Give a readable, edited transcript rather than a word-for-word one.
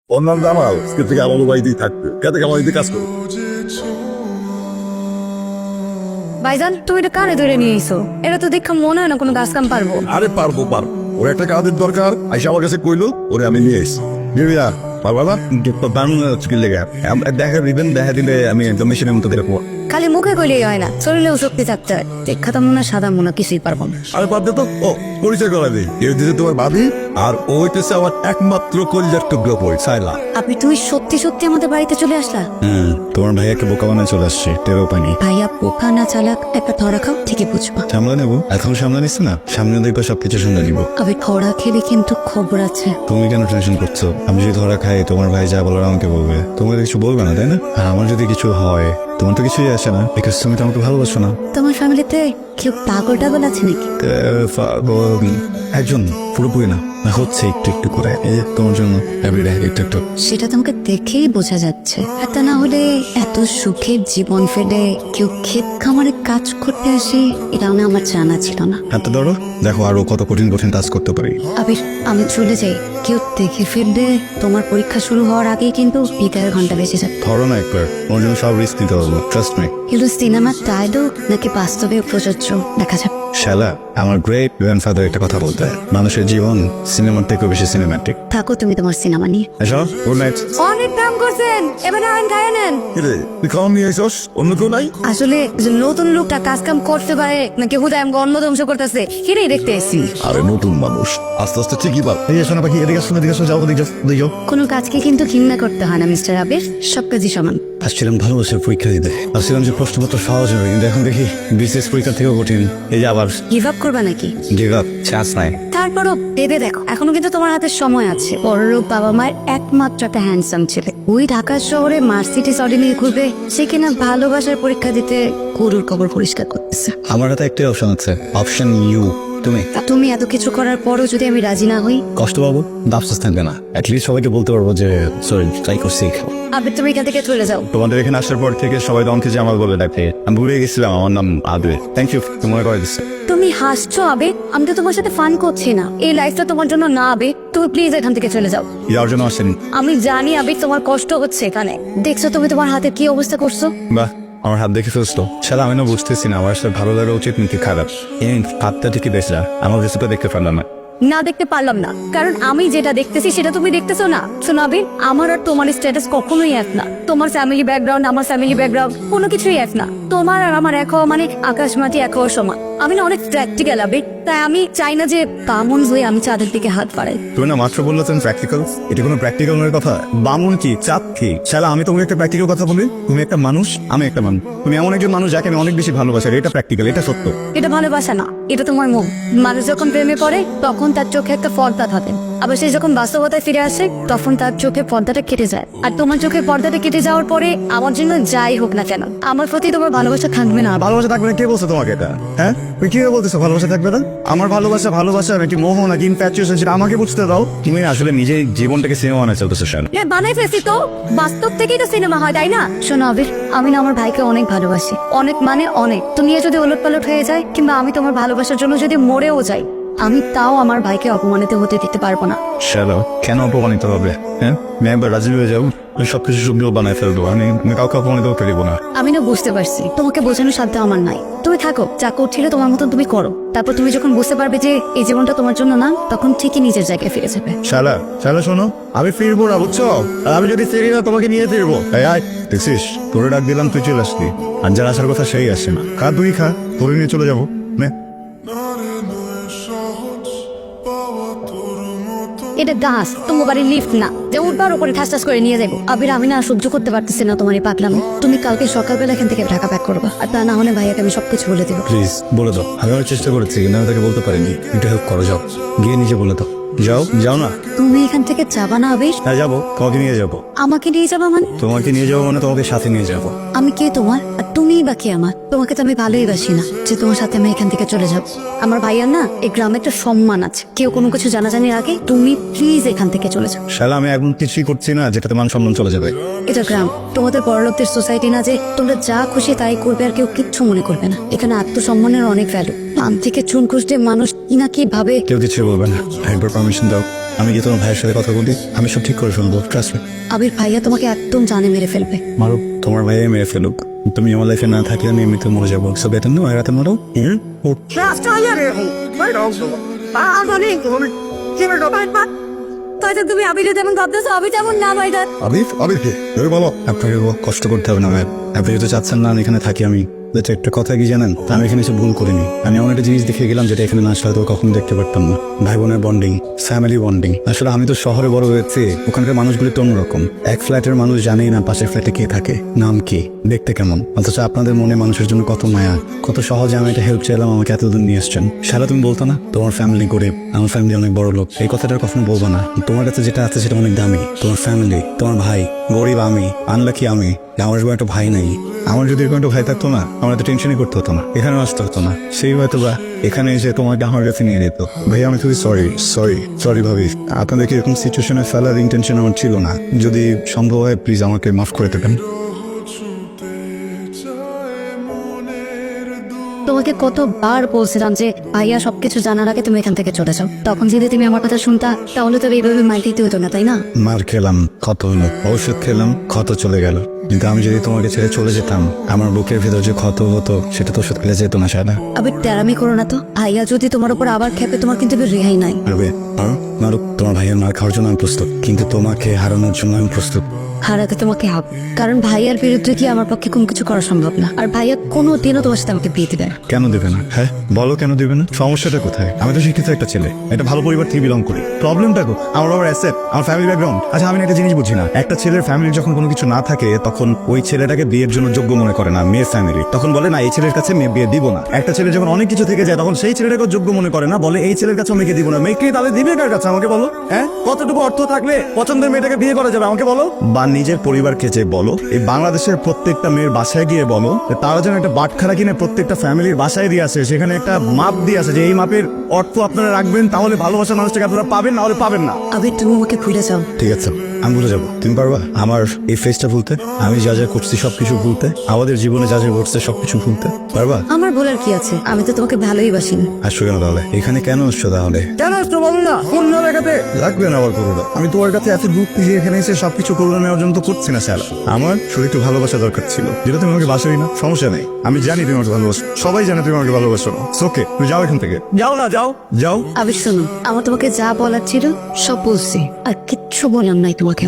অন্যান্য জামাল আজকে থেকে আমার বাড়িতেই থাকবে কে থেকে আমার বাড়িতে কাজ করবে। ভাইজান তুমি এটা কানে ধরে নিয়ে এসো, এটা তো দেখে মনে হয় না কোনো কাজ কাম পারবো। আরে পারবো ওর একটা কাজের দরকার আইসা আমার কাছে কইলো ওরে আমি নিয়ে এসছি নিবিয়া পারবা না বাংলা স্কিল লেগে দেখা দিবেন দেখা দিলে আমি একদম মেশিনের মতো দেখবো। খালি মুখে কইলেই হয় না, শরীরেও শক্তি থাকতে হয়। দেখা তো মনে হয় সাদা মনে কিছুই পারবো না। আরে বাদ দে তো ও পরিচয় করা দিই এ হইতেছে তোমার ভাবি আর ও হইতেছে আমার একমাত্র কলিজার টুকরো বই সাইলা। আপনি তুমি সত্যি সত্যি আমাদের বাড়িতে চলে আসলা? তোমার ভাইয়াকে বোকা বানায় চলে আসছে, টেরও পাইনি। ভাইয়া পোকা না চালাক একটা ধরা খাও ঠিকই বুঝবা। সামলে নেবো, এখন সামলে নিস না, সামনে দেখবা সবকিছু শুনে নিবো। আমি ধরা খেলে কিন্তু খবর আছে। তুমি কেন টেনশন করছো? আমি যদি ধরা খাই তোমার ভাই যা বলার আমাকে বলবে, তোমার কিছু বলবে না তাই না? আর আমার যদি কিছু হয় তোমার তো কিছুই আসে না, বিকজ তুমি তো আমাকে ভালোবাসো না। তোমার ফ্যামিলিতে কেউ পাগল টাগল আছে নাকি? একজন, পুরোপুরি না, হচ্ছে একটু একটু করে, এই যে তোমার জন্য এভরিডে একটু একটু। সেটা তোমাকে দেখেই বোঝা যাচ্ছে। তা না হলে এত সুখের জীবন ফেলে কেউ ক্ষেত খামারে কাজ করতে আসে, এটা আমার জানা ছিল না। হাতটা ধরো, দেখো আরো কত কঠিন কঠিন কাজ করতে পারি। আবির আমি চলে যাই, কেউ দেখে ফেললে তোমার পরীক্ষা শুরু হওয়ার আগেই কিন্তু বিদায়ের ঘন্টা বেঁচে যাবে। ধরো না একবার, ওর জন্য সব রিস্ক নিতে পারবো, ট্রাস্ট মি। এগুলো সিনেমার ডায়লগ নাকি বাস্তবে প্রযোজ্য দেখা যাবে। শালা, আমার গ্রেট গ্র্যান্ডফাদার একটা কথা বলতে হয়, মানুষের জীবন সিনেমার থেকেও বেশি সিনেম্যাটিক। থাকো তুমি তোমার সিনেমা নিয়ে। এসো, গুড নাইট। অনেক কাম করছেন, এবার আইন খায় নেন। রে তুই খাওয়ান নিয়ে আইসস অন্য কেউ নাই? আসলে যে নতুন লোকটা কাজ কাম করতে পারে নাকি হুদায় আমাকে অন্ন ধ্বংস করতেছে সেটাই দেখতে এসেছি। আরে নতুন মানুষ আস্তে আস্তে ঠিকই পার। এই যে শোনা পাখি, এদিকে আসো, এদিকে আসো, যাও, ওদিকে যাও, ওদিকে যাও। কোনো কাজকে কিন্তু ঘৃণা করতে হয় না মিস্টার আবির, সব কাজই সমান। আসছিলাম ভালোবাসার পরীক্ষা দিতে, আসছিলাম যে প্রশ্নপত্র সহজ হবে, কিন্তু এখন দেখি বিশেষ পরীক্ষা থেকেও কঠিন। এই যে আবার গিভ আপ করবা নাকি? গিভ আপ চান্স নাই। তারপরও ভেবে দেখো, এখনো কিন্তু তোমার হাতে সময় আছে। বড়লোক বাবা মায়ের একমাত্র একটা হ্যান্ডসাম ছেলে, ওই ঢাকা শহরে মার্সিডিজ অডি নিয়ে ঘুরবে, সে কিনা ভালোবাসার পরীক্ষা দিতে গরুর কবর পরিষ্কার করতেছে। আমার হাতে একটাই অপশন আছে, অপশন ইউ, তুমি। তা তুমি এত কিছু করার পরও যদি আমি রাজি না হই? কষ্ট পাবো, আফসোস থাকবে না, অ্যাটলিস্ট সবাইকে বলতে পারবো যে সরি ট্রাই করছি। আবির তুমি এখান থেকে চলে যাও। তোমাদের এখানে আসার পর থেকে সবাই তো আমাকে জামাল বলে ডাকে, আমি ভুলে গেছিলাম আমার নাম আবে। থ্যাংক ইউ, তোমার করে দিচ্ছি। তুমি হাসছো আবির, আমি তো তোমার সাথে ফান করছি না। এই লাইফটা তোমার জন্য না আবির, তুমি প্লিজ এখান থেকে চলে যাও। যাওয়ার জন্য আসেন? আমি জানি আবির তোমার কষ্ট হচ্ছে এখানে, দেখছো তুমি তোমার হাতে কি অবস্থা করছো। বাহ, আমার হাত দেখে ফেলছো। শালা, আমি না বুঝতেছি না আমার সাথে ভালো লাগা উচিত নাকি খারাপ। এই হাতটা ঠিকই বেশরা, আমার রেসিপিটা দেখতে পারলাম না। না দেখতে পারলাম না, কারণ আমি যেটা দেখতেছি সেটা তুমি দেখতেছো না। শোনো আবির, আমার আর তোমার স্ট্যাটাস কখনোই এক না। তোমার ফ্যামিলি ব্যাকগ্রাউন্ড, আমার ফ্যামিলি ব্যাকগ্রাউন্ড, কোনো কিছুই এক না। তোমার আর আমার এক হওয়া মানে আকাশ মাটি এক হওয়ার সমান। আমি না অনেক প্র্যাকটিক্যাল আবির, তাই আমি চাই না যে বামন হয়ে আমি চাঁদের দিকে হাত বাড়াই। তুমি না মাত্র বললো তুমি প্র্যাকটিক্যাল, এটা কোনো প্র্যাকটিক্যাল নয় কথা। বামুন কি, চাঁদ কি? শালা, আমি তোমাকে একটা প্র্যাকটিক্যাল কথা বলি, তুমি একটা মানুষ, আমি একটা মানুষ। তুমি এমন একজন মানুষ যাকে আমি অনেক বেশি ভালোবাসি, এটা প্র্যাকটিক্যাল, এটা সত্য। এটা ভালোবাসা না, এটা তোমার মন। মানুষ যখন প্রেমে পড়ে তখন তার চোখে একটা পর্দা থাকে, আবার সে যখন বাস্তবতায় ফিরে আসে তখন তার চোখে পর্দাটা কেটে যায়। আর তোমার চোখে পর্দাটা কেটে যাওয়ার পরে আমার জন্য যাই হোক না কেন, আমার প্রতি তোমার ভালোবাসা থাকবে না। ভালোবাসা থাকবে না? কে বলছো তোমাকে এটা? হ্যাঁ, তুমি কিভাবে বলতেছো ভালোবাসা থাকবে না? আমার ভালোবাসা নাকি মোহ নাকি ইনফ্যাচুয়েশন, সেটা আমাকে বুঝতে দাও। তুমি আসলে নিজের জীবনটাকে সিনেমা বানায় চলতেছো। হ্যাঁ বানাই ফেলছি তো, বাস্তব থেকেই তো সিনেমা হয় তাই না? শোনো আবির, আমি না আমার ভাইকে অনেক ভালোবাসি, অনেক মানে অনেক। দুনিয়া যদি ওলট পালট হয়ে যায় কিংবা আমি তোমার ভালোবাসার জন্য যদি মরেও যাই, আমি তাও আমার ভাইকে অপমানিত হতে দিতে পারবো না। শালা, কেন অপমানিত হবে? হ্যাঁ, আমি একবার রাজি হয়ে যাবো, সবকিছু সুন্দর বানায় ফেলবো, আমি কাউকে অপমানিত করতে দিব না। আমি না বুঝতে পারছি, তোমাকে বোঝানোর সাধ্য আমার নাই। তুমি থাকো, যা করছিলে তোমার মতন তুমি করো। তারপর তুমি যখন বুঝতে পারবে যে এই জীবনটা তোমার জন্য না, তখন ঠিকই নিজের জায়গায় ফিরে যাবে। শালা, শোনো, আমি ফিরবো না, বুঝছো? আর আমি যদি ফিরি না, তোমাকে নিয়ে ফিরবো। আয়, দেখছিস, তোরে ডাক দিলাম, তুই চলে আসলি। আর যার আসার কথা সেই আসছে না। খা, তুই খা, তোরে নিয়ে চলে যাবো। এটা গাছ, তোমার বাড়ির লিফট না যে উঠবার উপরে ঠাস ঠাস করে নিয়ে যাবো। আবির, আমি না সহ্য করতে পারতেছি না তোমার এই পাগলামি। তুমি কালকে সকালবেলা এখান থেকে ঢাকা প্যাক করবা, আর তা না হলে ভাইয়াকে আমি সবকিছু বলে দেবো। প্লিজ বলে দাও, আমি অনেক চেষ্টা করেছি কিন্তু আমি তাকে বলতে পারিনি। একটু হেল্প করো, যাও গিয়ে নিজে বলে দাও। যাও না। তুমি এখান থেকে যাবা না আবির? হ্যাঁ যাবো, তোমাকে নিয়ে যাবো। আমাকে নিয়ে যাবা মানে? তোমাকে নিয়ে যাবো মানে তোমাকে সাথে নিয়ে যাবো। আমি কে তোমার, আর তুমিই বা কে আমার? তোমাকে তো আমি ভালোই বাসি না যে তোমার সাথে আমি এখান থেকে চলে যাব। আমার ভাইয়ার না এই গ্রামে একটা সম্মান আছে, কেউ কোনো কিছু জানাজানির আগে তুমি প্লিজ এখান থেকে চলে যাও। শালা, আমি এখন কিছুই করছি না যেটাতে মান সম্মান চলে যাবে। এটা গ্রাম, তোমাদের বড়লোকদের সোসাইটি না যে তোমরা যা খুশি তাই করবে আর কেউ কিচ্ছু মনে করবে না। এখানে আত্মসম্মানের অনেক ভ্যালু। পান থেকে চুন খুঁজতে মানুষ কি না কি ভাবে। কেউ কিছু বলবে না, একবার পারমিশন দাও। আমি কি তোমার ভাইয়ের সাথে কথা বলি, আমি সব ঠিক করে শুনবো, ট্রাস্ট মি। আবির ভাইয়া তোমাকে একদম জানে মেরে ফেলবে। মারো, তোমার ভাইয়া মেরে ফেলুক, তুমি আমার লাইফে না থাকলে আমি এমনিতে মরে যাবো। সো বেটার নো রাতে মারো। তাই তুমি আবিরে যেমন ভাবতেছো আমি তেমন না ভাইটা। আবির কে তুমি বলো। আপনাকে কষ্ট করতে হবে না ভাই, আপনি যদি চাচ্ছেন না আমি এখানে থাকি। আমি যেটা একটা কথা কি জানেন, আমি এখানে এসে ভুল করিনি। আমি এমন একটা জিনিস দেখে গেলাম যেটা এখানে না আসলে হয়তো কখনো দেখতে পারতাম না। ভাই বোনের বন্ডিং, ফ্যামিলি বন্ডিং। আসলে আমি তো শহরে বড় হয়েছি, ওখানকার মানুষগুলি তো অন্যরকম। এক ফ্ল্যাটের মানুষ জানেই না পাশের ফ্ল্যাটে কে থাকে, নাম কি, দেখতে কেমন। অথচ আপনাদের মনে মানুষের জন্য কত মায়া, কত সহজে আমি একটা হেল্প চাইলাম, আমাকে এতদিন নিয়ে এসছেন। সারা তুমি বলতো না তোমার ফ্যামিলি গরিব, আমার ফ্যামিলি অনেক বড় লোক, এই কথাটা কখনো বলবো না। তোমার কাছে যেটা আছে সেটা অনেক দামি। তোমার ফ্যামিলি, তোমার ভাই, গরিব আমি, আনলাকি আমি, আমার এরকম একটা ভাই নাই। আমার যদি এরকম একটা ভাই থাকতো না, আমার এত টেনশনই করতে হতো না, এখানে আসতে হতো না। সেই হয়তো বা এখানে এসে তোমাকে আমার কাছে নিয়ে যেত। ভাই আমি খুবই সরি ভাবি, আপনাদেরকে এরকম সিচুয়েশনে ফেলার ইন্টেনশন আমার ছিল না। যদি সম্ভব হয় প্লিজ আমাকে মাফ করে দেবেন। তোমাকে কতবার বলছিলাম যে ভাইয়া সবকিছু জানার আগে তুমি এখান থেকে চলে যাও। তখন যদি তুমি আমার কথা শুনতা তাহলে তো এইভাবে মাইর দিতে হতো না, তাই না? মার খেলাম, ক্ষত হলো, ঔষধ খেলাম, ক্ষত চলে গেল। কিন্তু আমি যদি তোমাকে ছেড়ে চলে যেতাম, আমার বুকের ভেতর যে ক্ষত হতো সেটা তো ওষুধ খেলে যেত না। সাদা আবির তেরামি করো না তো। ভাইয়া যদি তোমার উপর আবার খেপে তোমার কিন্তু রেহাই নাই। মারুক, তোমার ভাইয়ের মার খাওয়ার জন্য আমি প্রস্তুত, কিন্তু তোমাকে হারানোর জন্য আমি প্রস্তুত। হারাতে তোমাকে হবে, কারণ ভাইয়ার বিরুদ্ধে কি আমার পক্ষে কোনো কিছু করা সম্ভব না। আর ভাইয়া কোনো দিনও তোমার সাথে আমাকে বিয়ে দিবে না। কেন দেবে না? হ্যাঁ বলো, কেন দেবে না? সমস্যাটা কোথায়? আমি তো শিক্ষিত একটা ছেলে, একটা ভালো পরিবার থেকে বিলং করি। প্রবলেমটা কো আমার বাবার অ্যাসেট, আমার ফ্যামিলি ব্যাকগ্রাউন্ড। আচ্ছা আমি একটা জিনিস বুঝি না, একটা ছেলের ফ্যামিলি যখন কোনো কিছু না থাকে তখন ওই ছেলেটাকে বিয়ের জন্য যোগ্য মনে করে না মেয়ের ফ্যামিলি, তখন বলে না এই ছেলের কাছে মেয়ে বিয়ে দিব না। একটা ছেলে যখন অনেক কিছু থেকে যায় তখন সেই ছেলেটাকে যোগ্য মনে করে না, বলে এই ছেলের কাছে মেয়েকে দিব না। মেয়েকে তাহলে দিবে কার কাছে আমাকে বলো? হ্যাঁ কতটুকু অর্থ থাকলে পছন্দের মেয়েটাকে বিয়ে করা যাবে আমাকে বলো? বা নিজের পরিবারকে যে বলো, এই বাংলাদেশের প্রত্যেকটা মেয়ের বাসায় গিয়ে বলো তারা যেন একটা বাটখারা কিনে প্রত্যেকটা ফ্যামিলির বাসায় দিয়ে আসে, সেখানে একটা মাপ দিয়ে আসে যে এই মাপের অর্থ আপনারা রাখবেন, তাহলে ভালোবাসার মানুষটাকে আপনারা পাবেন, না হলে পাবেন না। আবির তুমি আমাকে ভুলে যাও। ঠিক আছে আমি ভুলে যাবো, তুমি পারবা আমার এই ফেসটা ভুলতে, আমি যা যা করছি সবকিছু ভুলতে, আমাদের জীবনে যা যা ঘটছে সবকিছু ভুলতে পারবা? আমার বলার কি আছে, আমি তো তোমাকে ভালোই বাসি। আসছো কেন তাহলে এখানে? কেন আসছো তাহলে? কেন আসছো বলো না, ফোন না দেখাতে লাগবে না আবার করোনা। আমি তোমার কাছে এত দূর থেকে এখানে এসে সবকিছু করোনা নেওয়ার জন্য তো করছি না স্যার। আমার শুধু একটু ভালোবাসা দরকার ছিল, যেটা তুমি আমাকে বাসোই না। সমস্যা নেই, আমি জানি তুমি আমাকে ভালোবাসো, সবাই জানে তুমি আমাকে ভালোবাসো না। ওকে তুমি যাও এখান থেকে, যাও না, যাও যাও। আবির শোনো, আমার তোমাকে যা বলার ছিল সব বলছি, আর কিচ্ছু বললাম নাই তোমাকে।